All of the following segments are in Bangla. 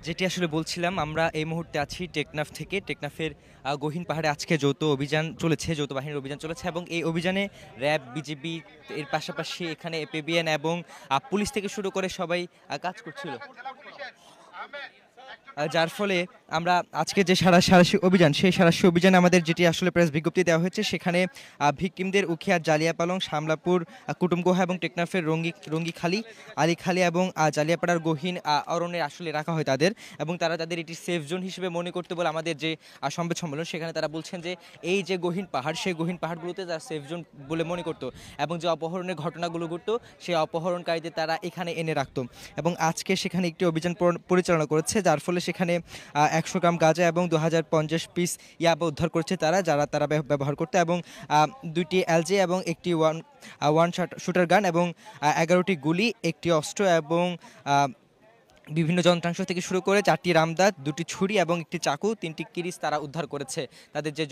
যেটি আসলে বলছিলাম আমরা এই মুহূর্তে আছি টেকনাফ থেকে। টেকনাফের গহীন পাহাড়ে আজকে যৌথ অভিযান চলেছে, যৌথ বাহিনীর অভিযান চলেছে এবং এই অভিযানে র‍্যাব, বিজিবি এর পাশাপাশি এখানে এপিবিএন এবং পুলিশ থেকে শুরু করে সবাই কাজ করছিল। যার ফলে আমরা আজকে যে সাঁড়াশি অভিযান, সেই সাঁড়াশি অভিযানে আমাদের যেটি আসলে প্রেস বিজ্ঞপ্তি দেওয়া হয়েছে সেখানে ভিকটিমদের উখিয়া, জালিয়াপালং, শামলাপুর, কুটুমগুহা এবং টেকনাফের রঙ্গিখালি, আলীখালি এবং জালিয়াপাড়ার গহীন অরণ্যে আসলে রাখা হয় তাদের, এবং তারা তাদের এটি সেফ জোন হিসেবে মনে করতে বলে আমাদের যে সংবাদ সম্মেলন সেখানে তারা বলছেন যে এই যে গহীন পাহাড়, সেই গহীন পাহাড়গুলোতে তারা সেফ জোন বলে মনে করতো এবং যে অপহরণের ঘটনাগুলো ঘটতো সেই অপহরণকারীদের তারা এখানে এনে রাখতো। এবং আজকে সেখানে একটি অভিযান পরিচালনা করেছে, যার ফলে সেখানে 100 গ্রাম গাঁজা এবং 2050 পিস ইয়াবা উদ্ধার করছে তারা ব্যবহার করতে, এবং দুইটি এলজি এবং একটি ওয়ান শুটার গান এবং 11টি গুলি, একটি অস্ত্র এবং বিভিন্ন যন্ত্রাংশ থেকে শুরু করে 4টি রামদা, 2টি ছুরি এবং একটি চাকু, 3টি কিরিচ তারা উদ্ধার করেছে তাদের যে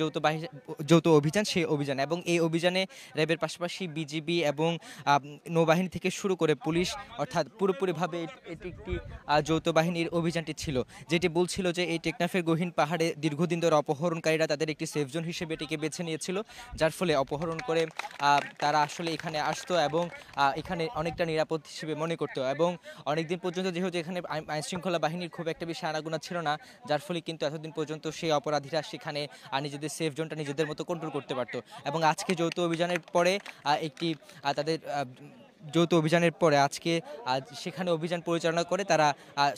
যৌথ অভিযান, সেই অভিযান। এবং এই অভিযানে র্যাবের পাশাপাশি বিজিবি এবং নৌবাহিনী থেকে শুরু করে পুলিশ, অর্থাৎ পুরোপুরিভাবে এটি একটি যৌথ বাহিনীর অভিযানটি ছিল, যেটি বলছিল যে এই টেকনাফের গহীন পাহাড়ে দীর্ঘদিন ধরে অপহরণকারীরা তাদের একটি সেফ জোন হিসেবে এটিকে বেছে নিয়েছিল, যার ফলে অপহরণ করে তারা আসলে এখানে আসতো এবং এখানে অনেকটা নিরাপদ হিসেবে মনে করতো। এবং অনেকদিন পর্যন্ত যেহেতু এখানে আইনশৃঙ্খলা বাহিনীর খুব একটা বেশি আনাগোনা ছিল না, যার ফলে কিন্তু এতদিন পর্যন্ত সেই অপরাধীরা সেখানে নিজেদের সেফ জোনটা নিজেদের মতো কন্ট্রোল করতে পারতো। এবং আজকে যৌথ অভিযানের পরে একটি তাদের যৌথ অভিযানের পরে আজকে সেখানে অভিযান পরিচালনা করে তারা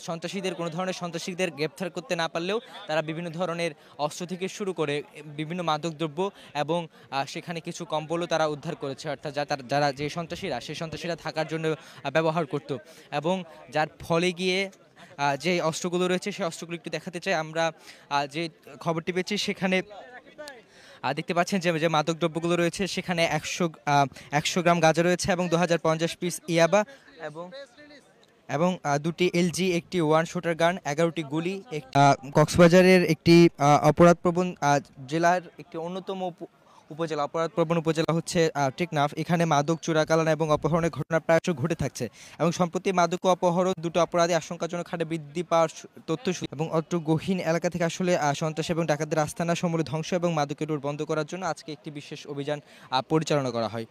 সন্ত্রাসীদের, কোনো ধরনের সন্ত্রাসীদের গ্রেপ্তার করতে না পারলেও তারা বিভিন্ন ধরনের অস্ত্র থেকে শুরু করে বিভিন্ন মাদকদ্রব্য এবং সেখানে কিছু কম্বলও তারা উদ্ধার করেছে, অর্থাৎ যারা যে সন্ত্রাসীরা থাকার জন্য ব্যবহার করত। এবং যার ফলে গিয়ে যে অস্ত্রগুলো রয়েছে সেই অস্ত্রগুলো একটু দেখাতে চাই আমরা। যে খবরটি পেয়েছি সেখানে দেখতে পাচ্ছেন যে মাদকদ্রব্যগুলো রয়েছে সেখানে 100 গ্রাম গাঁজা রয়েছে এবং 2050 পিস ইয়াবা এবং এবং 2টি এলজি, একটি ওয়ান শুটার গান, 11টি গুলি। কক্সবাজারের একটি অপরাধপ্রবণ জেলার একটি অন্যতম অপরাধপ্রবণ উপজেলা হচ্ছে টেকনাফ। এখানে মাদক চোরাকালান এবং অপহরণের ঘটনা প্রায়শই ঘটে থাকছে এবং সম্প্রতি মাদক ও অপহরণ দুটো অপরাধী আশঙ্কাজনক হারে বৃদ্ধি পাওয়ার তথ্য, এবং অত্র গহীন এলাকা থেকে আসলে সন্ত্রাস এবং ডাকাতদের আস্তানা সমূলে ধ্বংস এবং মাদকের রোড বন্ধ করার জন্য আজকে একটি বিশেষ অভিযান পরিচালনা করা হয়।